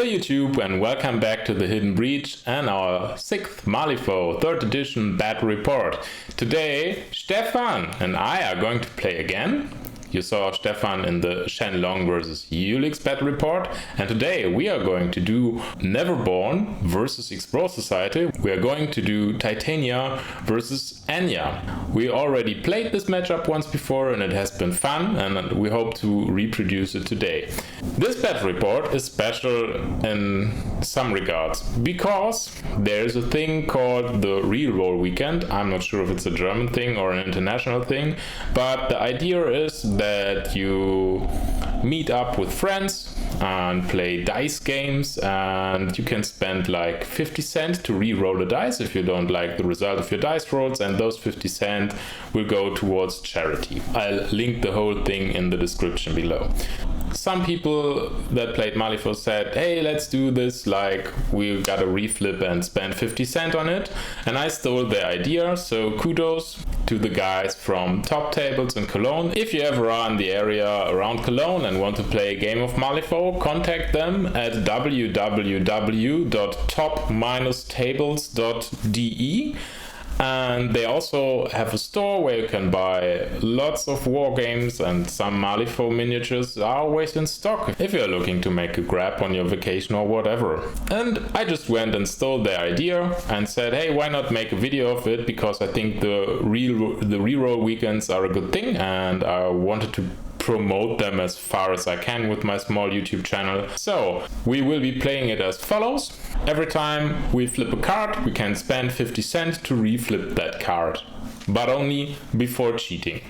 YouTube and welcome back to the Hidden Breach and our 6th Malifaux 3rd edition Battle Report. Today Stefan and I are going to play again. You saw Stefan in the Shenlong vs Ulix Battle Report, and today we are going to do Neverborn vs Explore Society. We are going to do Titania Vs Anya. We already played this matchup once before and it has been fun, and we hope to reproduce it today. This Battle Report is special in some regards because there is a thing called the RerollWeekend. I'm not sure if it's a German thing or an international thing, but the idea is that you meet up with friends and play dice games, and you can spend like 50 cents to re-roll a dice if you don't like the result of your dice rolls, and those 50 cents will go towards charity. I'll link the whole thing in the description below. Some people that played Malifaux said, hey, let's do this, like we got a reflip and spend 50 cents on it, and I stole their idea, so kudos to the guys from Top Tables in Cologne. If you ever are in the area around Cologne and want to play a game of Malifaux, contact them at www.top-tables.de. And they also have a store where you can buy lots of war games, and some Malifaux miniatures are always in stock if you're looking to make a grab on your vacation or whatever. And I just went and stole their idea and said, hey, why not make a video of it, because I think the reroll weekends are a good thing and I wanted to promote them as far as I can with my small YouTube channel. So we will be playing it as follows. Every time we flip a card, we can spend 50 cents to reflip that card, but only before cheating.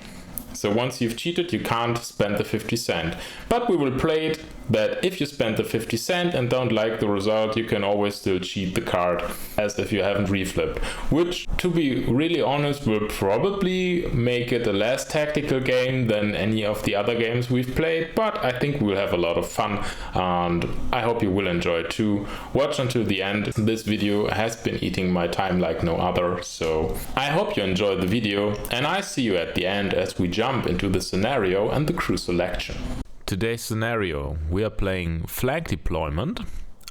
So once you've cheated, you can't spend the 50 cents. But we will play it that if you spend the 50 cents and don't like the result, you can always still cheat the card as if you haven't reflipped. Which, to be really honest, will probably make it a less tactical game than any of the other games we've played. But I think we'll have a lot of fun, and I hope you will enjoy it too. Watch until the end. This video has been eating my time like no other. So I hope you enjoyed the video, and I see you at the end as we jump into the scenario and the crew selection. Today's scenario, we are playing flank deployment.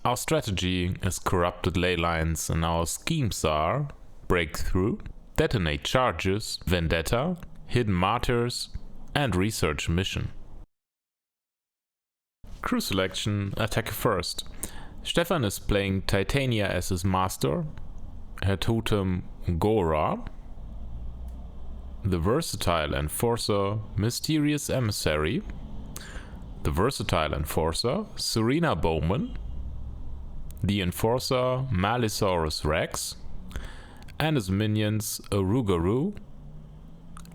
Our strategy is corrupted Leylines, and our schemes are breakthrough, detonate charges, vendetta, hidden martyrs, and research mission. Crew selection, attack first. Stefan is playing Titania as his master, her totem Gora, the versatile enforcer Mysterious Emissary, the versatile enforcer Serena Bowman, the enforcer Malisaurus Rex, and his minions a Rougarou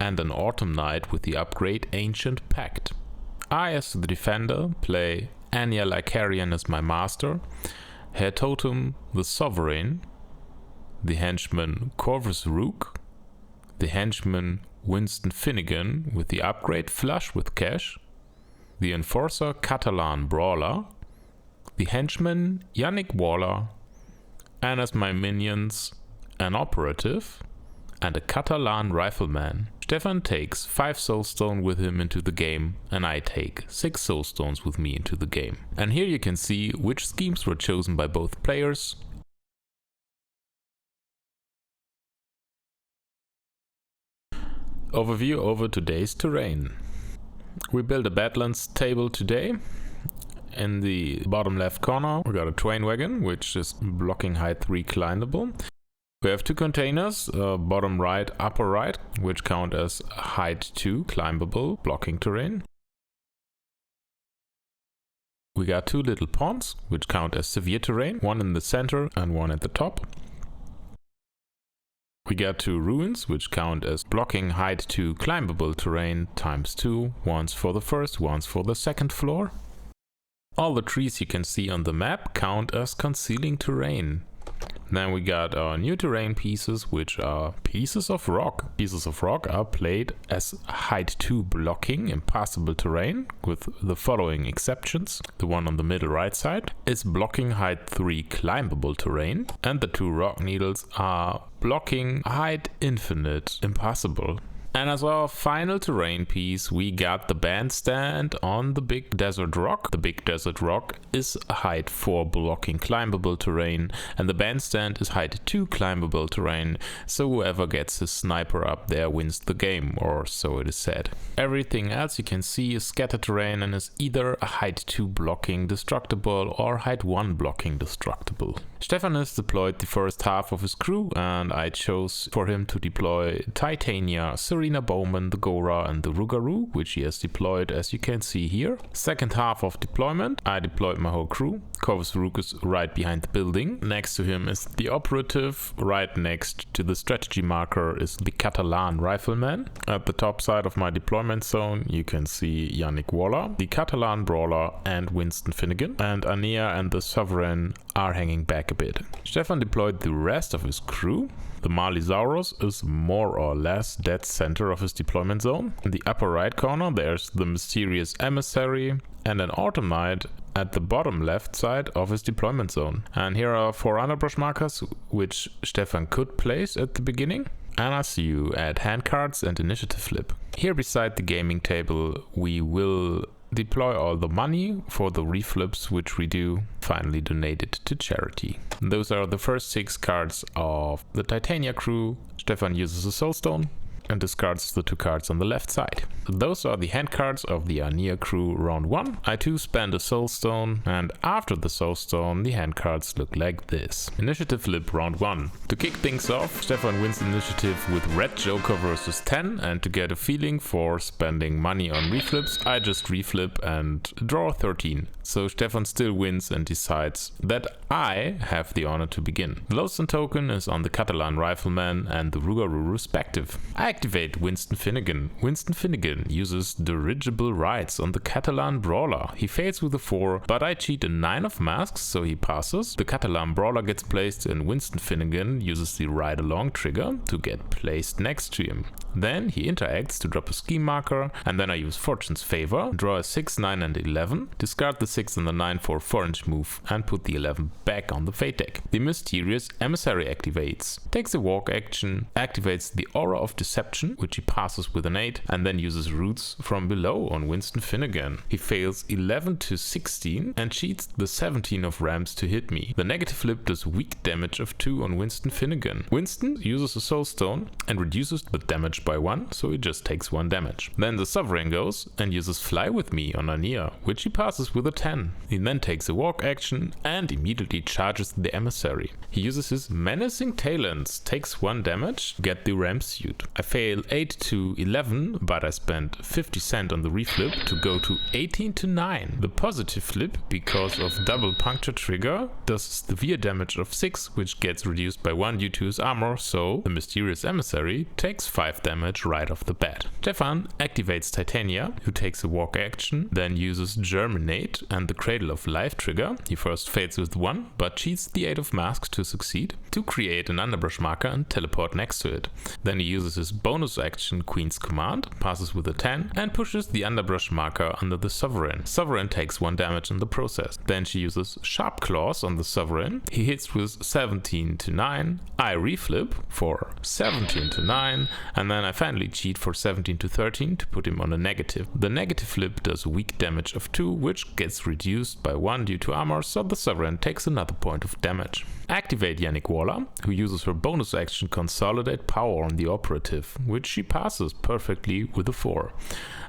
and an Autumn Knight with the upgrade Ancient Pact. I, as the defender, play Anya Lycaryan as my master, her totem the Sovereign, the henchman Corvus Rook, the henchman Winston Finnegan with the upgrade Flush with Cash, the enforcer Catalan Brawler, the henchman Yannick Waller, and as my minions an operative and a Catalan rifleman. Stefan takes 5 Soulstone with him into the game, and I take 6 Soulstones with me into the game. And here you can see which schemes were chosen by both players. Overview over today's terrain. We built a Badlands table today. In the bottom left corner we got a train wagon, which is blocking height 3 climbable. We have 2 containers, bottom right, upper right, which count as height 2 climbable blocking terrain. We got 2 little ponds, which count as severe terrain, one in the center and one at the top. We got 2 ruins, which count as blocking height 2 climbable terrain times 2, once for the first, once for the second floor. All the trees you can see on the map count as concealing terrain. Then we got our new terrain pieces, which are pieces of rock. Pieces of rock are played as height 2 blocking impassable terrain, with the following exceptions. The one on the middle right side is blocking height 3 climbable terrain, and the 2 rock needles are blocking height infinite impassable. And as our final terrain piece, we got the bandstand on the big desert rock. The big desert rock is height 4 blocking climbable terrain, and the bandstand is height 2 climbable terrain, so whoever gets his sniper up there wins the game, or so it is said. Everything else you can see is scattered terrain and is either a height 2 blocking destructible or height 1 blocking destructible. Stefan has deployed the first half of his crew, and I chose for him to deploy Titania, Serena Bowman, the Gora and the Rougarou, which he has deployed as you can see here. Second half of deployment, I deployed my whole crew. Corvus Rook is right behind the building. Next to him is the operative. Right next to the strategy marker is the Catalan rifleman. At the top side of my deployment zone you can see Yannick Waller, the Catalan brawler and Winston Finnegan. And Anya and the Sovereign are hanging back a bit. Stefan deployed the rest of his crew. The Malifaux is more or less dead center of his deployment zone. In the upper right corner there's the mysterious emissary and an autumn knight at the bottom left side of his deployment zone. And here are 4 underbrush markers which Stefan could place at the beginning. And I see you at handcards and initiative flip. Here beside the gaming table we will deploy all the money for the reflips which we do finally donate it to charity. Those are the first 6 cards of the Titania crew. Stefan uses a Soulstone and discards the 2 cards on the left side. Those are the hand cards of the Anya crew round 1. I too spend a Soulstone, and after the Soulstone the hand cards look like this. Initiative flip round 1. To kick things off, Stefan wins initiative with Red Joker versus 10, and to get a feeling for spending money on reflips, I just reflip and draw 13. So Stefan still wins and decides that I have the honor to begin. The Lodestone token is on the Catalan rifleman and the Rougarou respective. I activate Winston Finnegan. Winston Finnegan uses dirigible rights on the Catalan brawler. He fails with a 4, but I cheat a 9 of masks, so he passes. The Catalan brawler gets placed and Winston Finnegan uses the ride along trigger to get placed next to him. Then he interacts to drop a scheme marker, and then I use Fortune's Favor, draw a 6, 9 and 11, discard the 6 and the 9 for a 4-inch move, and put the 11 back on the fate deck. The mysterious emissary activates, takes a walk action, activates the Aura of Deception, which he passes with an 8, and then uses Roots from below on Winston Finnegan. He fails 11 to 16 and cheats the 17 of ramps to hit me. The negative flip does weak damage of 2 on Winston Finnegan. Winston uses a Soulstone and reduces the damage by 1, so he just takes 1 damage. Then the Sovereign goes and uses Fly with me on Anya, which he passes with a 10. He then takes a walk action and immediately charges the emissary. He uses his Menacing Talons, takes 1 damage, get the ramp suit. I fail 8 to 11, but I spent 50 cent on the reflip to go to 18 to 9. The positive flip, because of double puncture trigger, does severe damage of 6, which gets reduced by 1 due to his armor, so the mysterious emissary takes 5 damage right off the bat. Stefan activates Titania, who takes a walk action, then uses Germinate and the Cradle of Life trigger. He first fails with 1, but cheats the 8 of masks to succeed, to create an underbrush marker and teleport next to it. Then he uses his bonus action Queen's Command, passes with a 10, and pushes the underbrush marker under the Sovereign. Sovereign takes 1 damage in the process. Then she uses Sharp Claws on the Sovereign. He hits with 17 to 9. I reflip for 17 to 9, and then I finally cheat for 17 to 13 to put him on a negative. The negative flip does weak damage of 2, which gets reduced by 1 due to armor, so the Sovereign takes another point of damage. Activate Yannick Waller, who uses her bonus action Consolidate Power on the operative, which she passes perfectly with a 4.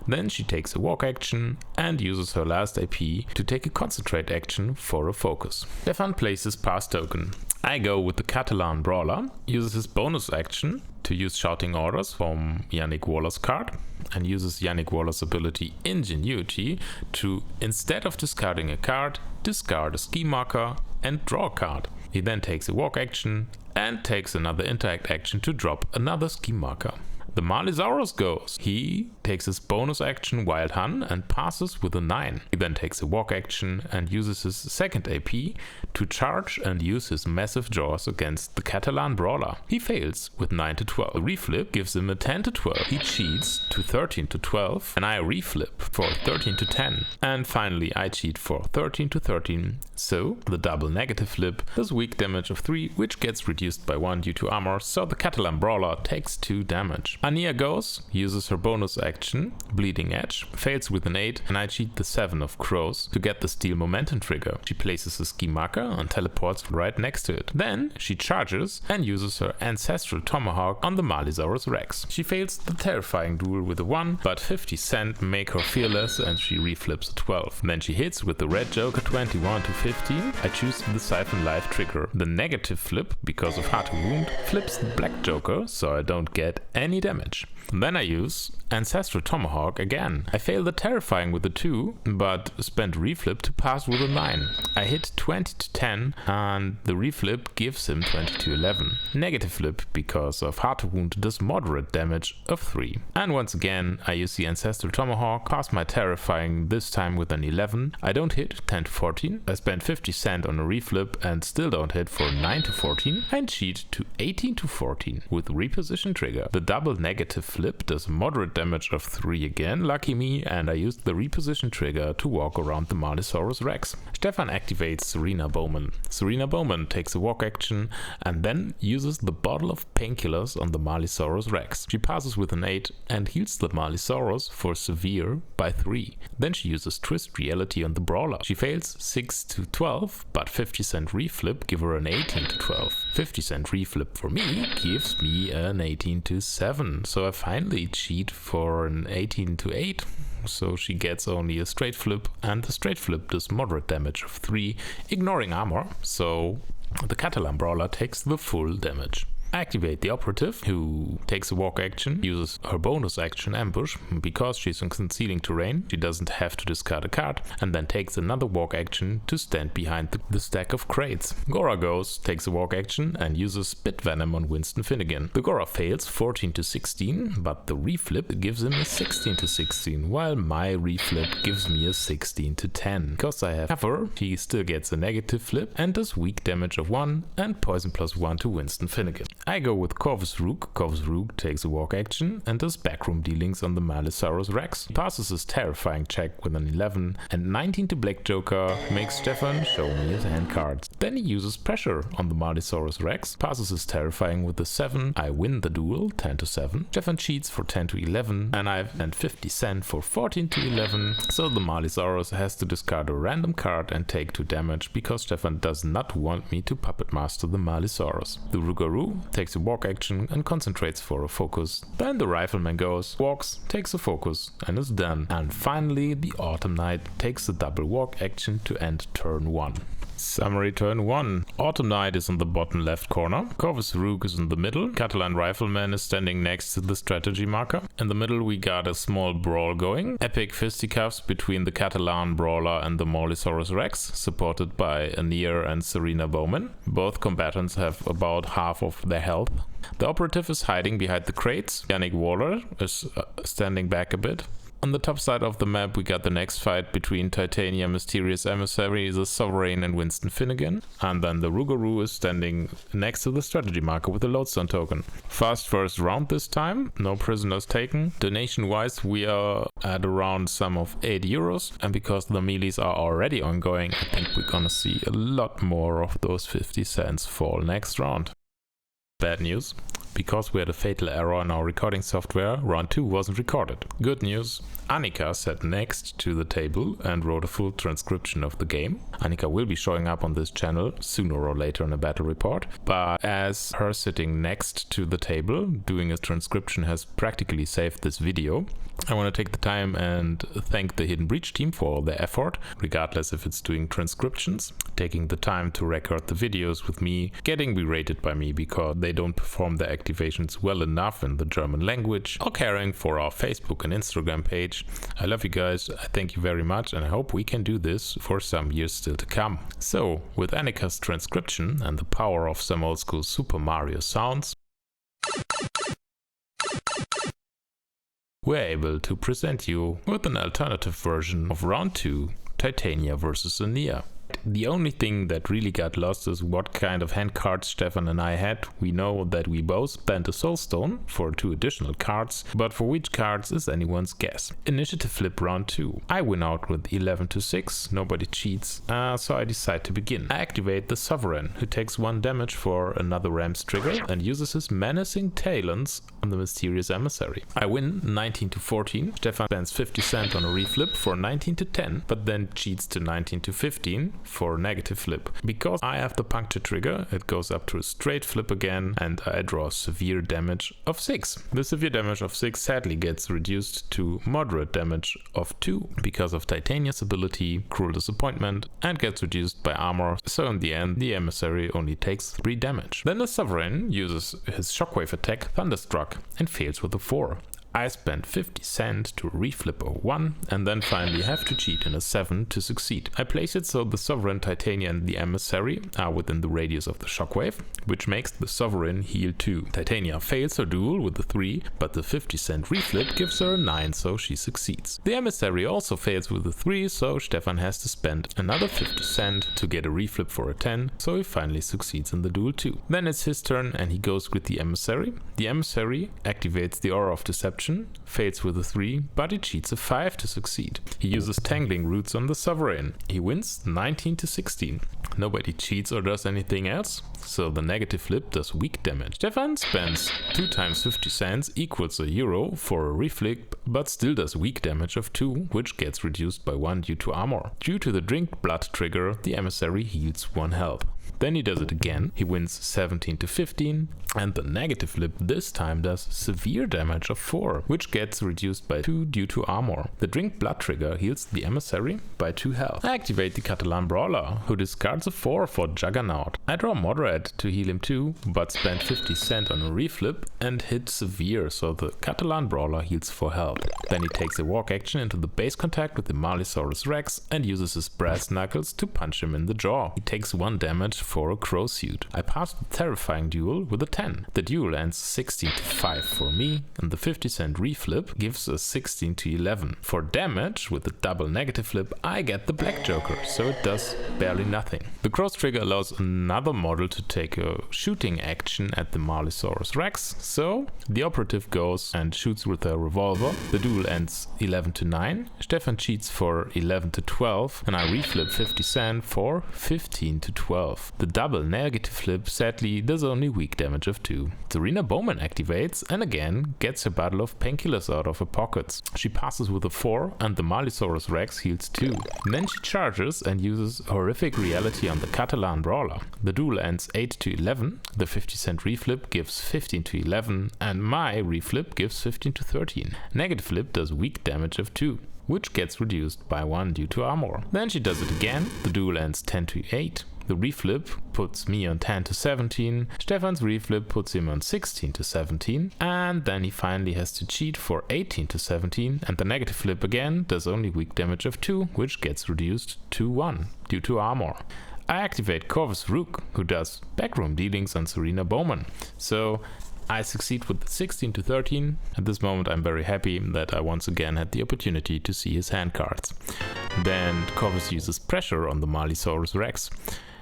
Then she takes a walk action and uses her last AP to take a concentrate action for a focus. Stefan plays his pass token. I go with the Catalan brawler, uses his bonus action to use Shouting Orders from Yannick Waller's card, and uses Yannick Waller's ability Ingenuity to, instead of discarding a card, discard a scheme marker and draw a card. He then takes a walk action and takes another interact action to drop another scheme marker. The Malifaux goes. He takes his bonus action Wild Hun and passes with a 9. He then takes a walk action and uses his second AP to charge and use his massive jaws against the Catalan Brawler. He fails with 9 to 12. The reflip gives him a 10 to 12. He cheats to 13 to 12 and I reflip for 13 to 10. And finally I cheat for 13 to 13. So the double negative flip does weak damage of 3, which gets reduced by 1 due to armor, so the Catalan Brawler takes 2 damage. Anya goes, uses her bonus action, Bleeding Edge, fails with an 8, and I cheat the 7 of Crows to get the Steel Momentum trigger. She places a ski marker and teleports right next to it. Then she charges and uses her Ancestral Tomahawk on the Malifaux Rex. She fails the terrifying duel with a 1, but 50 cent make her fearless and she reflips a 12. Then she hits with the Red Joker 21 to 15. I choose the Siphon Life trigger. The negative flip, because of Hard to Wound, flips the Black Joker, so I don't get any damage. Then I use Ancestral Tomahawk again. I fail the terrifying with a 2, but spend reflip to pass with a 9. I hit 20 to 10 and the reflip gives him 20 to 11. Negative flip, because of Hard to Wound, does moderate damage of 3. And once again I use the Ancestral Tomahawk, pass my terrifying this time with an 11. I don't hit 10 to 14. I spend 50 cent on a reflip and still don't hit for 9 to 14 and cheat to 18 to 14 with reposition trigger. The double negative flip does moderate damage of 3 again, lucky me, and I used the reposition trigger to walk around the Malifaux Rex. Stefan activates Serena Bowman. Serena Bowman takes a walk action and then uses the bottle of painkillers on the Malifaux Rex. She passes with an 8 and heals the Malifaux for severe by 3. Then she uses Twist Reality on the Brawler. She fails 6 to 12, but 50 cent reflip give her an 18 to 12. 50 cent reflip for me gives me an 18 to 7, so I finally cheat for an 18 to 8. So she gets only a straight flip, and the straight flip does moderate damage of 3, ignoring armor, so the Catalan Brawler takes the full damage. Activate the operative, who takes a walk action, uses her bonus action Ambush. Because she's in concealing terrain, she doesn't have to discard a card, and then takes another walk action to stand behind the stack of crates. Gora goes, takes a walk action and uses Spit Venom on Winston Finnegan. The Gora fails 14 to 16, but the reflip gives him a 16 to 16, while my reflip gives me a 16 to 10. Because I have cover, he still gets a negative flip and does weak damage of 1 and poison plus 1 to Winston Finnegan. I go with Corvus Rook. Corvus Rook takes a walk action and does backroom dealings on the Malifaux Rex. He passes his terrifying check with an 11 and 19 to Black Joker makes Stefan show me his hand cards. Then he uses pressure on the Malifaux Rex, passes his terrifying with a 7. I win the duel 10 to 7. Stefan cheats for 10 to 11 and I've spent 50 cent for 14 to 11. So the Malifaux has to discard a random card and take 2 damage because Stefan does not want me to puppet master the Malifaux. The Rougarou takes a walk action and concentrates for a focus. Then the Rifleman goes, walks, takes a focus and is done. And finally the Autumn Knight takes a double walk action to end turn 1. Summary turn 1. Autumn Knight is in the bottom left corner. Corvus Rook is in the middle. Catalan Rifleman is standing next to the strategy marker. In the middle we got a small brawl going. Epic fisticuffs between the Catalan Brawler and the Malifaux Rex, supported by Anir and Serena Bowman. Both combatants have about half of their health. The operative is hiding behind the crates. Yannick Waller is standing back a bit. On the top side of the map we got the next fight between Titania Mysterious Emissary, the Sovereign and Winston Finnegan. And then the Rougarou is standing next to the strategy marker with the Lodestone token. Fast first round this time, no prisoners taken. Donation wise we are at around sum of 8 euros, and because the melees are already ongoing, I think we're gonna see a lot more of those 50 cents fall next round. Bad news. Because we had a fatal error in our recording software, round 2 wasn't recorded. Good news, Annika sat next to the table and wrote a full transcription of the game. Annika will be showing up on this channel sooner or later in a battle report, but as her sitting next to the table doing a transcription has practically saved this video, I want to take the time and thank the Hidden Breach team for all their effort, regardless if it's doing transcriptions, taking the time to record the videos with me, getting berated by me because they don't perform their activations well enough in the German language, or caring for our Facebook and Instagram page. I love you guys, I thank you very much, and I hope we can do this for some years still to come. So, with Annika's transcription and the power of some old school Super Mario sounds, we're able to present you with an alternative version of round 2, Titania vs Anya. The only thing that really got lost is what kind of hand cards Stefan and I had. We know that we both spent a Soulstone for 2 additional cards, but for which cards is anyone's guess. Initiative flip round 2. I win out with 11-6, nobody cheats, so I decide to begin. I activate the Sovereign, who takes 1 damage for another Ram's trigger and uses his menacing talons on the mysterious emissary. I win 19-14. Stefan spends 50 cents on a reflip for 19-10, but then cheats to 19-15 for a negative flip. Because I have the puncture trigger, it goes up to a straight flip again, and I draw severe damage of 6. The severe damage of 6 sadly gets reduced to moderate damage of 2 because of Titania's ability, Cruel Disappointment, and gets reduced by armor, so in the end the emissary only takes 3 damage. Then the Sovereign uses his shockwave attack Thunderstruck and fails with a 4. I spend 50 cents to reflip a 1 and then finally have to cheat in a 7 to succeed. I place it so the Sovereign, Titania and the emissary are within the radius of the shockwave, which makes the Sovereign heal 2. Titania fails her duel with a 3, but the 50 cent reflip gives her a 9, so she succeeds. The emissary also fails with a 3, so Stefan has to spend another 50 cents to get a reflip for a 10, so he finally succeeds in the duel too. Then it's his turn and he goes with the emissary. The emissary activates the Aura of Deception, fails with a 3, but he cheats a 5 to succeed. He uses Tangling Roots on the Sovereign. He wins 19-16. Nobody cheats or does anything else, so the negative flip does weak damage. Stefan spends 2 times 50 cents equals €1 for a reflip, but still does weak damage of 2, which gets reduced by 1 due to armor. Due to the Drink Blood trigger, the emissary heals 1 health. Then he does it again, he wins 17-15, and the negative flip this time does severe damage of 4, which gets reduced by 2 due to armor. The Drink Blood trigger heals the emissary by 2 health. I activate the Catalan Brawler, who discards a 4 for Juggernaut. I draw Moderate to heal him too, but spend 50 cents on a reflip and hit severe, so the Catalan Brawler heals 4 health. Then he takes a walk action into the base contact with the Malifaux Rex and uses his brass knuckles to punch him in the jaw. He takes 1 damage for a crow suit. I pass the terrifying duel with a 10. The duel ends 16-5 for me, and the 50 cent reflip gives a 16-11. For damage, with the double negative flip, I get the Black Joker, so it does barely nothing. The cross trigger allows another model to take a shooting action at the Malifaux Rex, so the operative goes and shoots with a revolver. The duel ends 11-9. Stefan cheats for 11-12, and I reflip 50 cents for 15-12. The double negative flip sadly does only weak damage of 2. Serena Bowman activates and again gets her bottle of painkillers out of her pockets. She passes with a 4 and the Malifaux Rex heals 2. Then she charges and uses Horrific Reality on the Catalan Brawler. The duel ends 8-11, the 50 cent reflip gives 15-11 and my reflip gives 15-13. Negative flip does weak damage of 2, which gets reduced by 1 due to armor. Then she does it again, the duel ends 10-8. The reflip puts me on 10-17, Stefan's reflip puts him on 16-17, and then he finally has to cheat for 18-17, and the negative flip again does only weak damage of 2, which gets reduced to 1 due to armor. I activate Corvus Rook, who does backroom dealings on Serena Bowman, so I succeed with 16-13. At this moment I'm very happy that I once again had the opportunity to see his hand cards. Then Corvus uses pressure on the Malifaux Rex.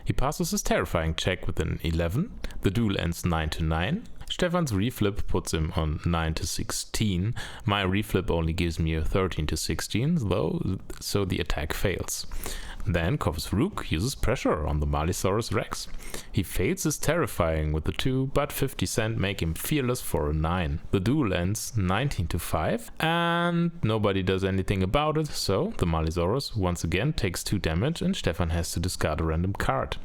He passes his terrifying check with an 11. The duel ends 9-9. Stefan's reflip puts him on 9-16. My reflip only gives me a 13-16 though, so the attack fails. Then Corvus Rook uses pressure on the Malifaux Rex. He fails his terrifying with a 2, but 50 cents make him fearless for a 9. The duel ends 19-5 and nobody does anything about it, so the Malifaux once again takes 2 damage and Stefan has to discard a random card.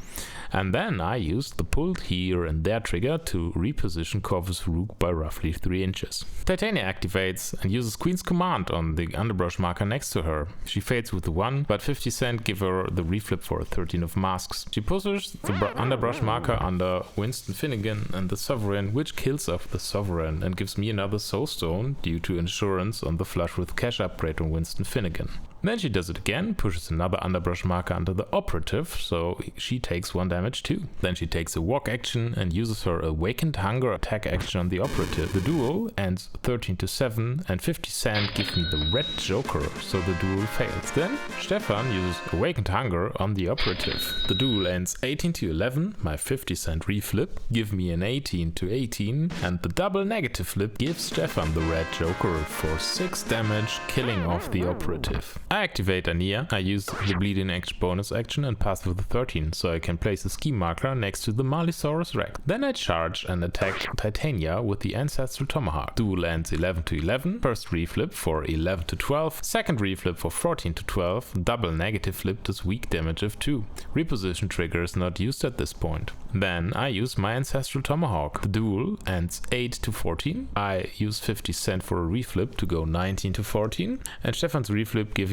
And then I used the pulled here and there trigger to reposition Corvus Rook by roughly 3 inches. Titania activates and uses Queen's Command on the underbrush marker next to her. She fails with the 1, but 50 cents give her the reflip for a 13 of masks. She pushes the underbrush marker under Winston Finnegan and the Sovereign, which kills off the Sovereign and gives me another Soulstone due to insurance on the flush with cash upgrade on Winston Finnegan. Then she does it again, pushes another underbrush marker under the operative, so she takes 1 damage too. Then she takes a walk action and uses her Awakened Hunger attack action on the operative. The duel ends 13-7 and 50 cent give me the red joker, so the duel fails. Then Stefan uses Awakened Hunger on the operative. The duel ends 18-11, my 50 cent reflip give me an 18-18, and the double negative flip gives Stefan the red joker for 6 damage, killing off the operative. I activate Anya, I use the Bleeding Edge bonus action and pass with a 13, so I can place a ski marker next to the Malifaux Rex. Then I charge and attack Titania with the Ancestral Tomahawk. Duel ends 11-11, first reflip for 11-12, second reflip for 14-12, double negative flip does weak damage of 2. Reposition trigger is not used at this point. Then I use my Ancestral Tomahawk. The duel ends 8-14. I use 50 cent for a reflip to go 19-14, and Stefan's reflip give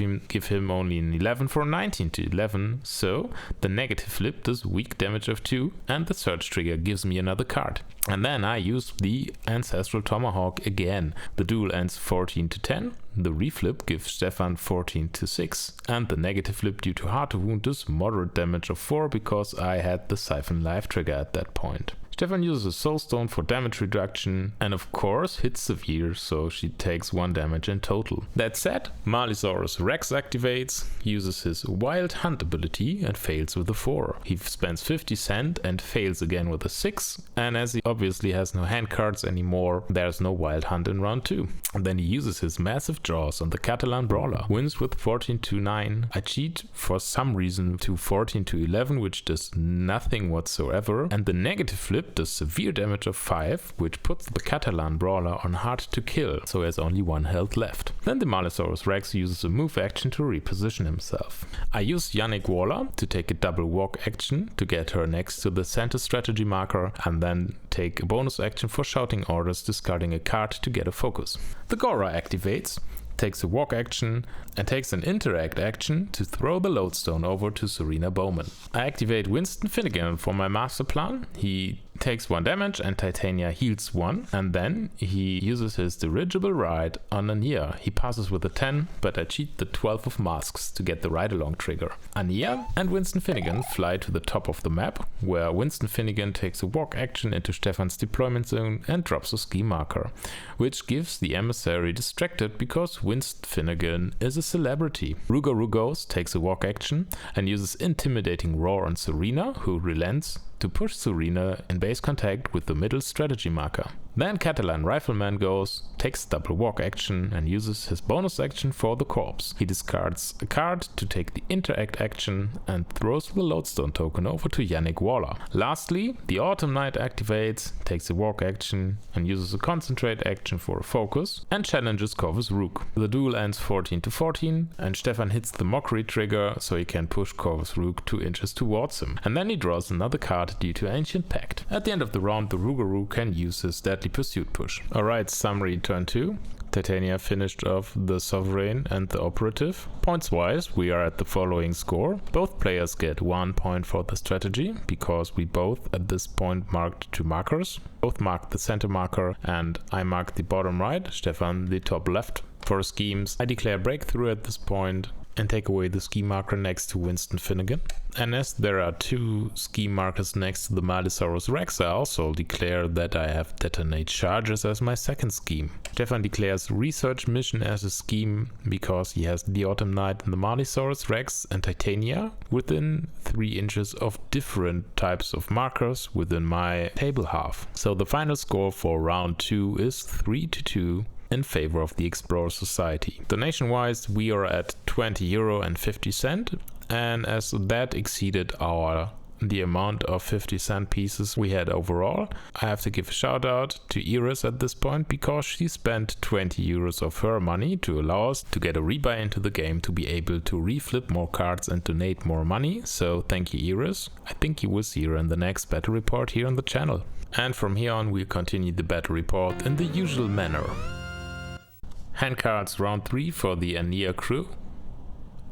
him only an 11 for 19-11, so the negative flip does weak damage of 2, and the search trigger gives me another card. And then I use the Ancestral Tomahawk again. The duel ends 14-10. The reflip gives Stefan 14-6, and the negative flip due to Heart of Wound does moderate damage of 4 because I had the Siphon Life trigger at that point. Stefan uses a Soulstone for damage reduction and of course hits severe, so she takes 1 damage in total. That said, Malifaux Rex activates, uses his Wild Hunt ability and fails with a 4. He spends 50 cent and fails again with a 6, and as he obviously has no hand cards anymore, there's no Wild Hunt in round 2. And then he uses his massive draws on the Catalan Brawler, wins with 14-9. I cheat for some reason to 14-11, which does nothing whatsoever, and the negative flip does severe damage of 5, which puts the Catalan Brawler on hard to kill, so he has only 1 health left. Then the Malifaux Rex uses a move action to reposition himself. I use Yannick Waller to take a double walk action to get her next to the center strategy marker, and then take a bonus action for shouting orders, discarding a card to get a focus. The Gora activates, takes a walk action, and takes an interact action to throw the lodestone over to Serena Bowman. I activate Winston Finnegan for my master plan. He takes 1 damage and Titania heals 1, and then he uses his Dirigible Ride on Anya. He passes with a 10, but I cheat the 12 of masks to get the ride along trigger. Anya and Winston Finnegan fly to the top of the map, where Winston Finnegan takes a walk action into Stefan's deployment zone and drops a ski marker, which gives the emissary distracted because Winston Finnegan is a celebrity. Rugo Rugos takes a walk action and uses Intimidating Roar on Serena, who relents, to push Serena in base contact with the middle strategy marker. Then Catalan Rifleman goes, takes double walk action and uses his bonus action for the corpse. He discards a card to take the interact action and throws the lodestone token over to Yannick Waller. Lastly, the Autumn Knight activates, takes a walk action and uses a concentrate action for a focus and challenges Corvus Rook. The duel ends 14-14 and Stefan hits the mockery trigger so he can push Corvus Rook 2 inches towards him. And then he draws another card due to Ancient Pact. At the end of the round, the Rougarou can use his Deadly Pursuit push. Alright, summary turn 2. Titania finished off the Sovereign and the Operative. Points wise, we are at the following score. Both players get 1 point for the strategy, because we both at this point marked 2 markers. Both marked the center marker and I marked the bottom right, Stefan the top left. For schemes, I declare breakthrough at this point and take away the ski marker next to Winston Finnegan. And as there are 2 ski markers next to the Malifaux Rex, I also declare that I have Detonate Charges as my second scheme. Stefan declares Research Mission as a scheme because he has the Autumn Knight and the Malifaux Rex and Titania within 3 inches of different types of markers within my table half. So the final score for round 2 is 3-2 in favor of the Explorer Society. Donation-wise, we are at €20.50, and as that exceeded the amount of 50-cent pieces we had overall, I have to give a shout out to Iris at this point because she spent €20 of her money to allow us to get a rebuy into the game to be able to reflip more cards and donate more money. So thank you, Iris. I think you will see her in the next battle report here on the channel. And from here on, we'll continue the battle report in the usual manner. Hand cards round 3 for the Anya crew.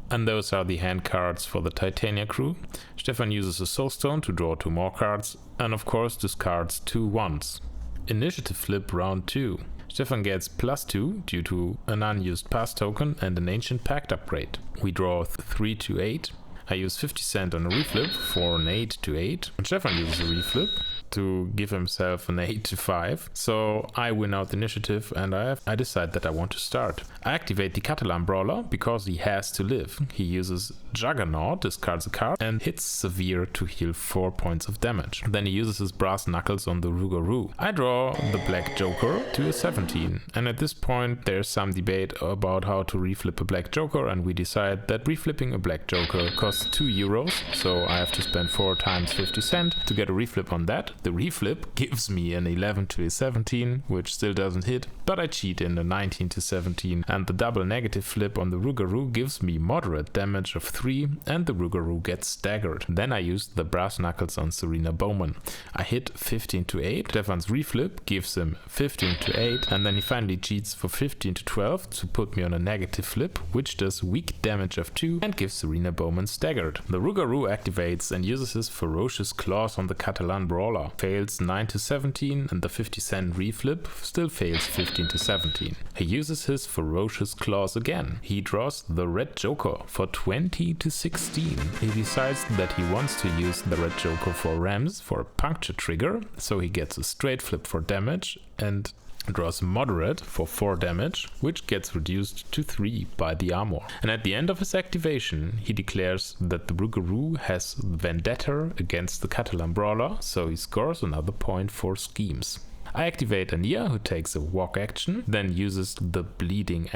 And those are the hand cards for the Titania crew. Stefan uses a Soulstone to draw 2 more cards and of course discards 2 1s. Initiative flip round 2. Stefan gets +2 due to an unused pass token and an Ancient Pact upgrade. We draw 3 to 8. I use 50 cent on a reflip for an 8 to 8. And Stefan uses a reflip to give himself an 8 to 5. So I win out the initiative and I decide that I want to start. I activate the Catalan Brawler because he has to live. He uses Juggernaut, discards a card, and hits Severe to heal 4 points of damage. Then he uses his Brass Knuckles on the Rougarou. I draw the Black Joker to a 17. And at this point there's some debate about how to reflip a Black Joker, and we decide that reflipping a Black Joker costs 2 euros. So I have to spend 4 times 50 cent to get a reflip on that. The reflip gives me an 11 to a 17, which still doesn't hit, but I cheat in a 19 to 17, and the double negative flip on the Rougarou gives me moderate damage of 3, and the Rougarou gets staggered. Then I use the Brass Knuckles on Serena Bowman. I hit 15 to 8, Stefan's reflip gives him 15 to 8, and then he finally cheats for 15 to 12 to put me on a negative flip, which does weak damage of 2 and gives Serena Bowman staggered. The Rougarou activates and uses his Ferocious Claws on the Catalan Brawler. Fails 9 to 17, and the 50 cent reflip still fails 15 to 17. He uses his Ferocious Claws again. He draws the Red Joker for 20 to 16. He decides that he wants to use the Red Joker for Rams for a puncture trigger, so he gets a straight flip for damage and draws Moderate for 4 damage, which gets reduced to 3 by the armor. And at the end of his activation, he declares that the Rougarou has Vendetta against the Catalan Brawler, so he scores another point for schemes. I activate Anya, who takes a walk action, then uses the bleeding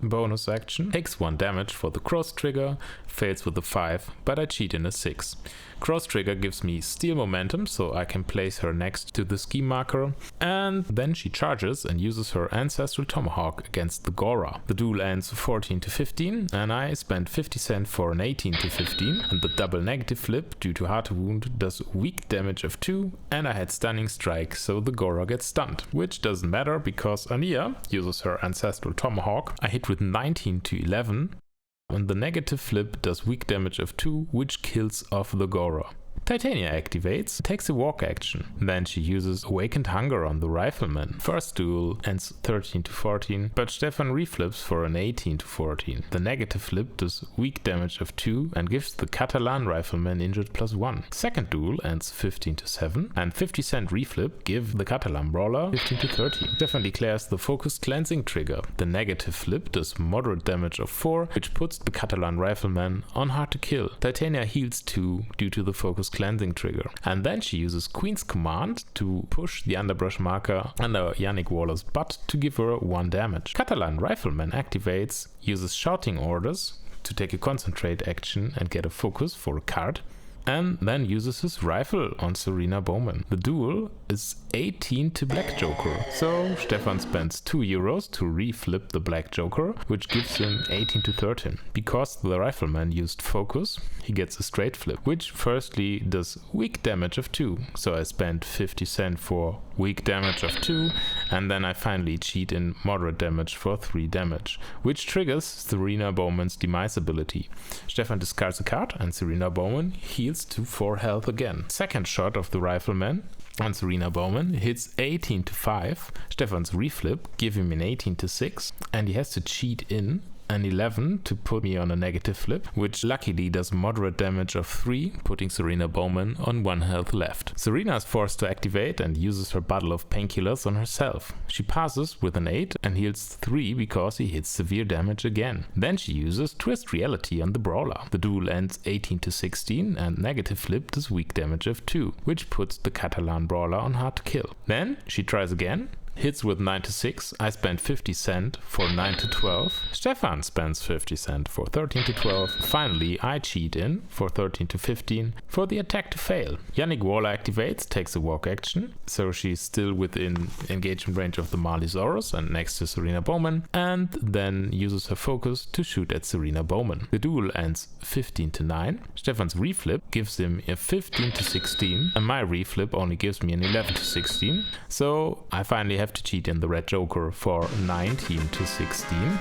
bonus action, takes 1 damage for the cross trigger, fails with a 5, but I cheat in a 6. Cross trigger gives me steal momentum, so I can place her next to the scheme marker, and then she charges and uses her Ancestral Tomahawk against the Gora. The duel ends 14 to 15, and I spend 50 cent for an 18 to 15, and the double negative flip due to Heart Wound does weak damage of 2, and I had Stunning Strike, so the Gora gets stunned, which doesn't matter because Anya uses her Ancestral Tomahawk. I hit with 19 to 11, and the negative flip does weak damage of 2, which kills off the Gora. Titania activates, takes a walk action. Then she uses Awakened Hunger on the Rifleman. First duel ends 13 to 14, but Stefan reflips for an 18 to 14. The negative flip does weak damage of 2 and gives the Catalan Rifleman injured +1. Second duel ends 15 to 7, and 50 cent reflip give the Catalan Brawler 15 to 13. Stefan declares the Focused Cleansing trigger. The negative flip does moderate damage of 4, which puts the Catalan Rifleman on hard to kill. Titania heals 2 due to the Focused Cleansing trigger, and then she uses Queen's Command to push the underbrush marker under Yannick Waller's butt to give her 1 damage. Catalan Rifleman activates, uses Shouting Orders to take a concentrate action and get a focus for a card, and then uses his rifle on Serena Bowman. The duel is 18 to Black Joker, so Stefan spends 2 euros to reflip the Black Joker, which gives him 18 to 13. Because the Rifleman used focus, he gets a straight flip, which firstly does weak damage of 2, so I spend 50 cent for weak damage of 2, and then I finally cheat in moderate damage for 3 damage, which triggers Serena Bowman's Demise ability. Stefan discards a card and Serena Bowman heals to 4 health again. Second shot of the Rifleman on Serena Bowman hits 18 to 5. Stefan's reflip gives him an 18 to 6, and he has to cheat in an 11 to put me on a negative flip, which luckily does moderate damage of 3, putting Serena Bowman on 1 health left. Serena is forced to activate and uses her bottle of painkillers on herself. She passes with an 8 and heals 3 because he hits severe damage again. Then she uses Twist Reality on the Brawler. The duel ends 18 to 16, and negative flip does weak damage of 2, which puts the Catalan Brawler on hard to kill. Then she tries again, hits with 9 to 6. I spend 50 cent for 9 to 12. Stefan spends 50 cent for 13 to 12. Finally, I cheat in for 13 to 15 for the attack to fail. Yannick Waller activates, takes a walk action, so she's still within engagement range of the Marlisaurus and next to Serena Bowman, and then uses her focus to shoot at Serena Bowman. The duel ends 15 to 9. Stefan's reflip gives him a 15 to 16, and my reflip only gives me an 11 to 16, so I finally have to cheat in the Red Joker for 19 to 16.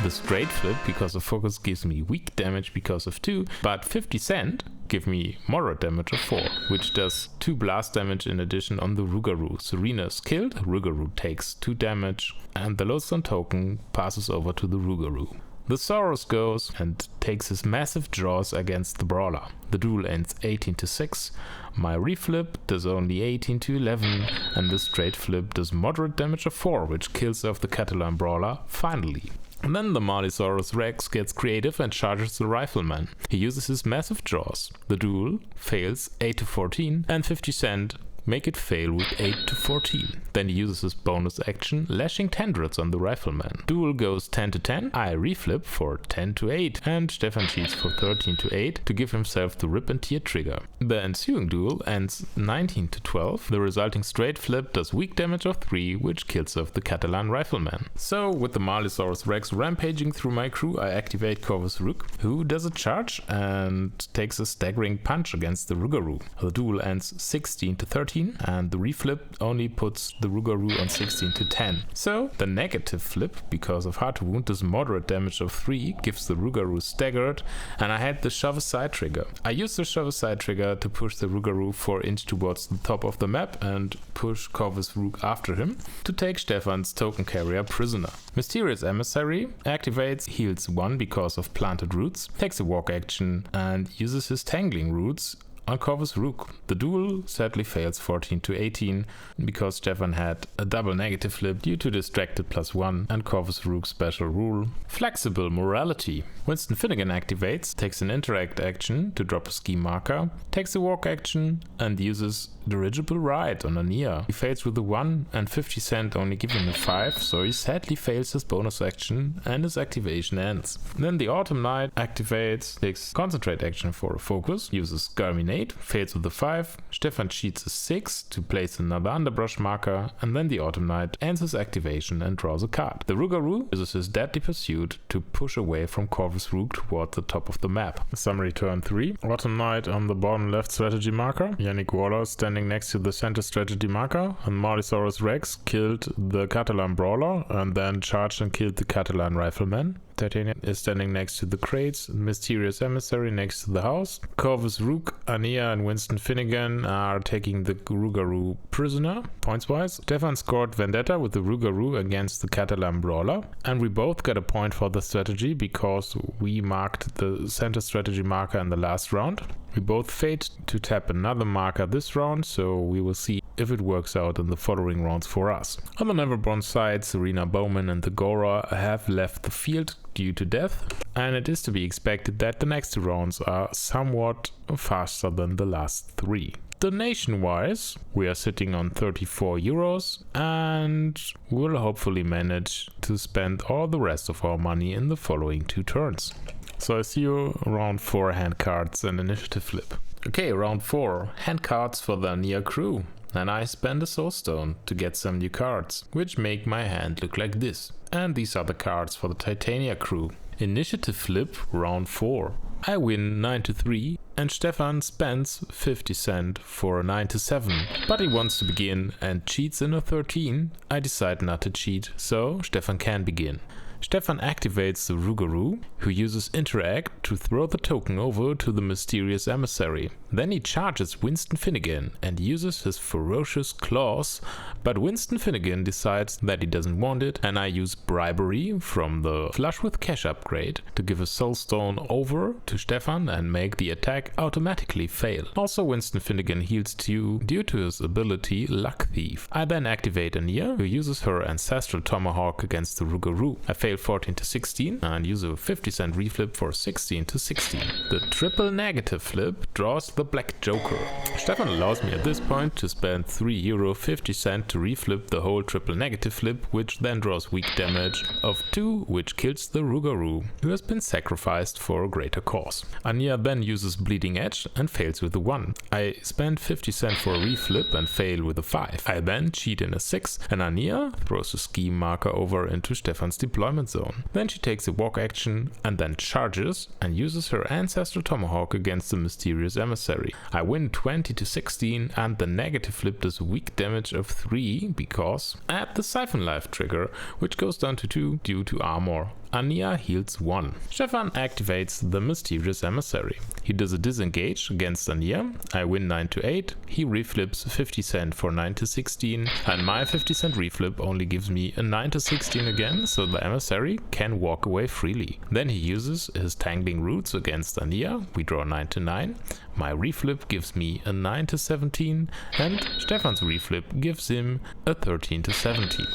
The straight flip because of focus gives me weak damage because of 2, but 50 cent give me moderate damage of 4, which does 2 blast damage in addition on the Rougarou. Serena is killed, Rougarou takes 2 damage, and the Lodestone token passes over to the Rougarou. The Saurus goes and takes his massive jaws against the Brawler. The duel ends 18-6. My reflip does only 18-11, and the straight flip does moderate damage of 4, which kills off the Catalan Brawler finally. And then the Martyrs Rex gets creative and charges the Rifleman. He uses his massive jaws. The duel fails 8-14, and 50 Cent make it fail with 8-14. Then he uses his bonus action, lashing Tendrils on the Rifleman. Duel goes 10-10, I reflip for 10-8, and Stefan cheats for 13-8 to give himself the Rip and Tear trigger. The ensuing duel ends 19-12, the resulting straight flip does weak damage of 3, which kills off the Catalan Rifleman. So, with the Martyrs Rex rampaging through my crew, I activate Corvus Rook, who does a charge and takes a staggering punch against the Rougarou. The duel ends 16-13, and the reflip only puts the Rougarou on 16-10. So the negative flip, because of Hard to Wound, does moderate damage of 3, gives the Rougarou staggered, and I had the Shove Aside trigger. I used the Shove Aside trigger to push the Rougarou 4 inch towards the top of the map and push Corvus Rook after him to take Stefan's token carrier prisoner. Mysterious Emissary activates, heals 1 because of planted roots, takes a walk action and uses his tangling roots on Corvus Rook. The duel sadly fails 14-18 because Stefan had a double negative flip due to distracted +1 and Corvus Rook's special rule. Flexible Morality. Winston Finnegan activates, takes an interact action to drop a ski marker, takes a walk action and uses Dirigible Ride on Anya. He fails with a 1 and 50 Cent only give him a 5, so he sadly fails his bonus action and his activation ends. Then the Autumn Knight activates, takes concentrate action for a focus, uses Germinate, fails with a 5, Stefan cheats a 6 to place another underbrush marker, and then the Autumn Knight ends his activation and draws a card. The Rougarou uses his Deadly Pursuit to push away from Corvus Rook toward the top of the map. Summary turn 3. Autumn Knight on the bottom left strategy marker, Yannick Waller standing next to the center strategy marker, and Martyrs Rex killed the Catalan Brawler and then charged and killed the Catalan Rifleman. Titania is standing next to the crates, Mysterious Emissary next to the house. Corvus Rook, Anya and Winston Finnegan are taking the Rougarou prisoner, points-wise. Stefan scored Vendetta with the Rougarou against the Catalan Brawler, and we both got a point for the strategy because we marked the center strategy marker in the last round. We both fate to tap another marker this round, so we will see if it works out in the following rounds for us. On the Neverborn side, Serena Bowman and the Gora have left the field due to death, and it is to be expected that the next 2 rounds are somewhat faster than the last 3. Donation-wise, we are sitting on 34 euros and we'll hopefully manage to spend all the rest of our money in the following 2 turns. So I see you round 4 hand cards and initiative flip. Okay, round 4, hand cards for the Anya crew. And I spend a Soulstone to get some new cards, which make my hand look like this. And these are the cards for the Titania crew. Initiative flip, round 4. I win 9-3 and Stefan spends 50 Cent for a 9-7. But he wants to begin and cheats in a 13. I decide not to cheat, so Stefan can begin. Stefan activates the Rougarou, who uses Interact to throw the token over to the Mysterious Emissary. Then he charges Winston Finnegan and uses his Ferocious Claws, but Winston Finnegan decides that he doesn't want it, and I use Bribery from the Flush with Cash upgrade to give a Soulstone over to Stefan and make the attack automatically fail. Also, Winston Finnegan heals 2 due to his ability Luck Thief. I then activate Anya, who uses her Ancestral Tomahawk against the Rougarou. I fail 14-16 and use a 50 Cent reflip for 16-16. The triple negative flip draws the Black Joker. Stefan allows me at this point to spend €3.50 to reflip the whole triple negative flip, which then draws weak damage of 2, which kills the Rougarou, who has been sacrificed for a greater cause. Anya then uses Bleeding Edge and fails with a 1. I spend 50 Cent for a reflip and fail with a 5. I then cheat in a 6 and Anya throws a ski marker over into Stefan's deployment zone. Then she takes a walk action and then charges and uses her Ancestral Tomahawk against the Mysterious Emissary. I win 20-16 and the negative flip does weak damage of 3 because I add the Siphon Life trigger, which goes down to 2 due to armor Anya heals 1. Stefan activates the Mysterious Emissary. He does a disengage against Anya. I win 9 to 8. He reflips 50 cent for 9 to 16, and my 50 cent reflip only gives me a 9 to 16 again, so the Emissary can walk away freely. Then he uses his Tangling Roots against Anya. We draw 9 to 9. My reflip gives me a 9 to 17, and Stefan's reflip gives him a 13 to 17.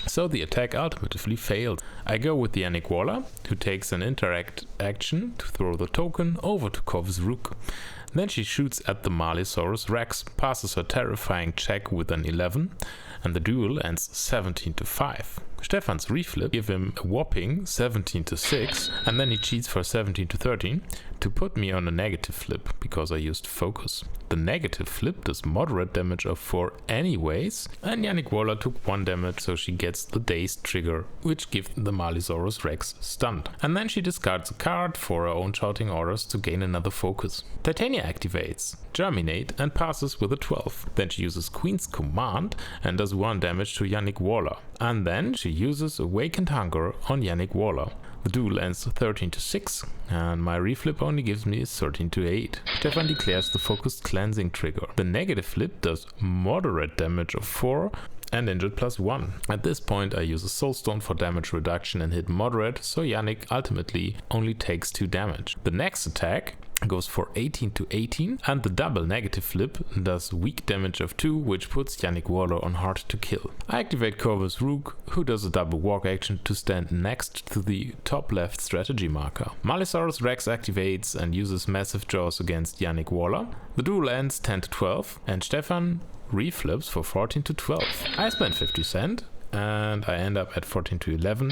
So the attack ultimately failed. I go with the Yannick Waller, who takes an interact action to throw the token over to Kov's Rook. Then she shoots at the Malifaux Rex, passes her terrifying check with an 11, and the duel ends 17 to 5. Stefan's reflip give him a whopping 17 to 6, and then he cheats for 17 to 13 to put me on a negative flip because I used focus. The negative flip does moderate damage of 4 anyways, and Yannick Waller took 1 damage, so she gets the dazed trigger, which gives the Malifaux Rex stunned. And then she discards a card for her own shouting orders to gain another focus. Titania activates, Germinate, and passes with a 12. Then she uses Queen's Command and does 1 damage to Yannick Waller. And then she uses Awakened Hunger on Yannick Waller. The duel ends 13 to 6, and my reflip only gives me 13 to 8. Stefan declares the focused cleansing trigger. The negative flip does moderate damage of 4 and injured +1. At this point I use a Soulstone for damage reduction and hit moderate, so Yannick ultimately only takes 2 damage. The next attack goes for 18 to 18, and the double negative flip does weak damage of 2, which puts Yannick Waller on hard to kill. I activate Kov's Rook, who does a double walk action to stand next to the top left strategy marker. Malifaux Rex activates and uses Massive Jaws against Yannick Waller. The duel ends 10 to 12, and Stefan reflips for 14 to 12. I spend 50 cent, and I end up at 14 to 11.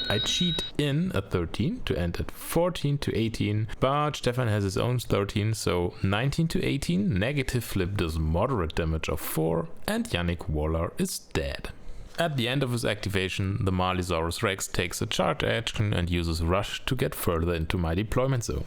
I cheat in a 13 to end at 14 to 18, but Stefan has his own 13, so 19 to 18, negative flip does moderate damage of 4, and Yannick Waller is dead. At the end of his activation, the Malifaux Rex takes a charge action and uses Rush to get further into my deployment zone.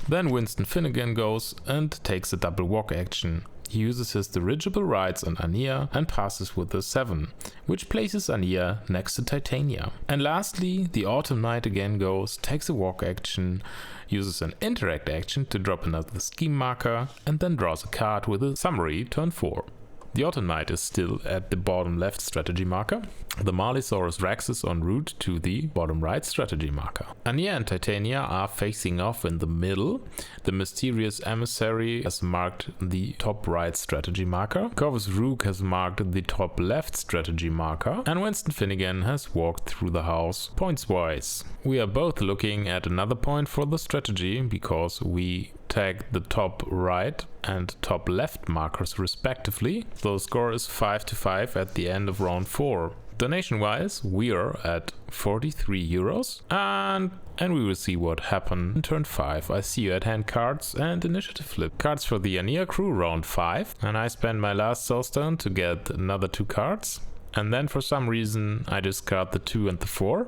Then Winston Finnegan goes and takes a double walk action. He uses his dirigible rides on Anya and passes with a 7, which places Anya next to Titania. And lastly, the Autumn Knight again goes, takes a walk action, uses an interact action to drop another scheme marker, and then draws a card with a summary turn 4. The Autumn Knight is still at the bottom left strategy marker. The Malifaux Rex is en route to the bottom right strategy marker. Anya and Titania are facing off in the middle. The Mysterious Emissary has marked the top right strategy marker. Kov's Rook has marked the top left strategy marker. And Winston Finnegan has walked through the house points wise. We are both looking at another point for the strategy because we tag the top right and top left markers respectively. So the score is 5 to 5 at the end of round 4. Donation wise, we are at 43 euros, and we will see what happened in turn 5. I see you at hand cards and initiative flip. Cards for the Anya crew round 5, and I spend my last Soulstone to get another 2 cards, and then for some reason I discard the 2 and the 4.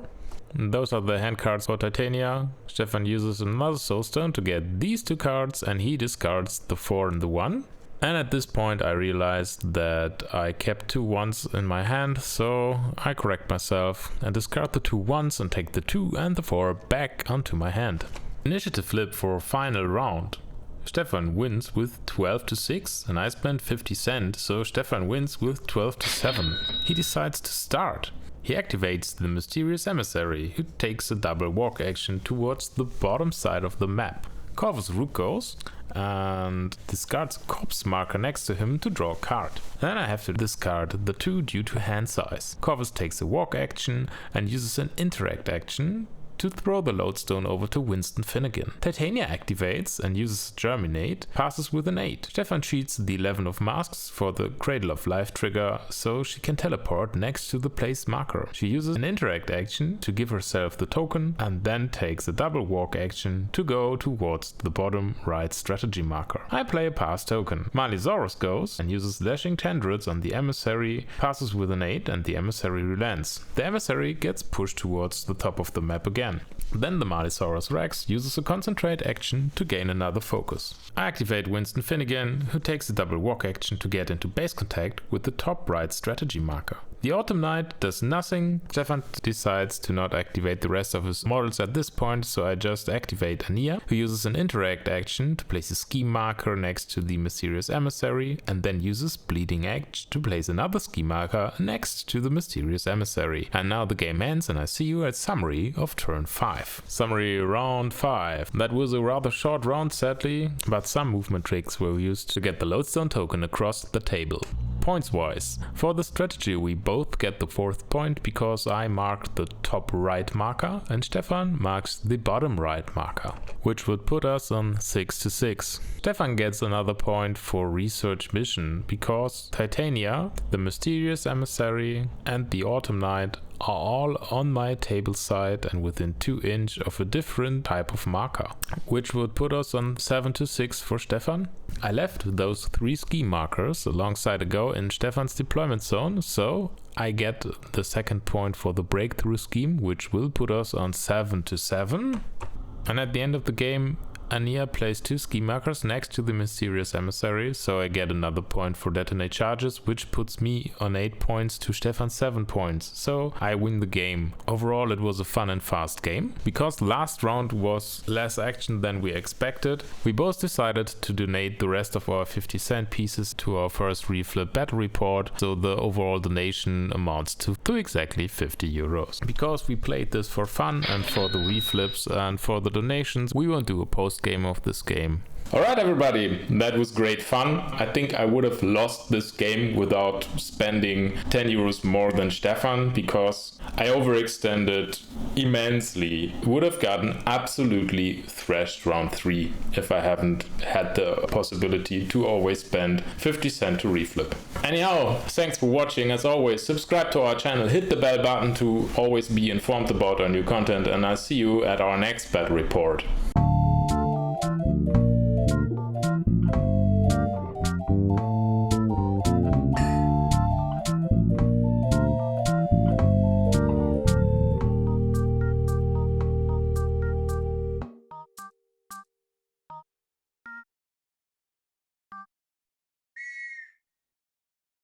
Those are the hand cards for Titania. Stefan uses another Soulstone to get these 2 cards, and he discards the 4 and the 1. And at this point I realized that I kept 2 1s in my hand, so I correct myself and discard the 2 1s and take the 2 and the 4 back onto my hand. Initiative flip for final round. Stefan wins with 12 to 6 and I spent 50 cent, so Stefan wins with 12 to 7. He decides to start. He activates the Mysterious Emissary, who takes a double walk action towards the bottom side of the map. Kov's Rook goes and discards a corpse marker next to him to draw a card. Then I have to discard the 2 due to hand size. Kov's takes a walk action and uses an interact action to throw the lodestone over to Winston Finnegan. Titania activates and uses Germinate, passes with an 8. Stefan cheats the 11 of masks for the Cradle of Life trigger, so she can teleport next to the place marker. She uses an interact action to give herself the token and then takes a double walk action to go towards the bottom right strategy marker. I play a pass token. Malifaux goes and uses Dashing Tendrils on the Emissary, passes with an 8 and the Emissary relents. The Emissary gets pushed towards the top of the map again. Then the Malifaux Rex uses a concentrate action to gain another focus. I activate Winston Finnegan, who takes a double walk action to get into base contact with the top right strategy marker. The Autumn Knight does nothing. Stefan decides to not activate the rest of his models at this point, so I just activate Anya, who uses an interact action to place a scheme marker next to the Mysterious Emissary, and then uses Bleeding Edge to place another scheme marker next to the Mysterious Emissary. And now the game ends and I see you at summary of turn 5. Summary round 5. That was a rather short round sadly, but some movement tricks were used to get the Lodestone token across the table. Points wise, for the strategy we both get the 4th point because I marked the top right marker and Stefan marks the bottom right marker, which would put us on 6-6. Stefan gets another point for research mission because Titania, the Mysterious Emissary and the Autumn Knight are all on my table side and within 2 inches of a different type of marker, which would put us on 7-6 for Stefan. I left those 3 scheme markers alongside a go in Stefan's deployment zone, so I get the 2nd point for the breakthrough scheme, which will put us on 7-7. And at the end of the game, Anya placed 2 scheme markers next to the Mysterious Emissary, so I get another point for Detonate charges, which puts me on 8 points to Stefan's 7 points, so I win the game. Overall it was a fun and fast game. Because the last round was less action than we expected, we both decided to donate the rest of our 50-cent pieces to our first reflip battle report, so the overall donation amounts to exactly 50 euros. Because we played this for fun and for the reflips and for the donations, we won't do a post game of this game. Alright everybody, that was great fun. I think I would have lost this game without spending 10 euros more than Stefan because I overextended immensely. Would have gotten absolutely thrashed round 3 if I haven't had the possibility to always spend 50 cents to reflip. Anyhow, thanks for watching. As always, subscribe to our channel, hit the bell button to always be informed about our new content, and I'll see you at our next battle report.